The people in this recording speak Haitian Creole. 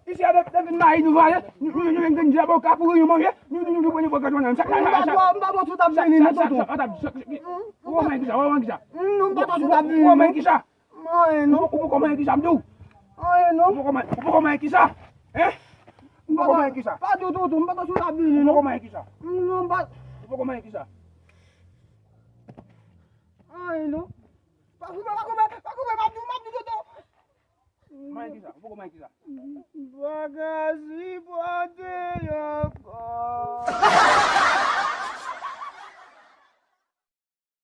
Isi ada naik tu saya, ni genjak bawa kapur ni mau ya, ni punya bawa kacuan nak. Mbak sudah beli ni tu. Kau main kisah, orang kisah. Mbak sudah beli. Kau main kisah. Main, kau main kisah tu. Kau main kisah. Kau main kisah. Pak tu, Mbak sudah beli. Kau main kisah. Mbak. Kau main kisah. Ayo, Pak main tu. Main kisah, pokok main kisah. Bagasi pada ya kau.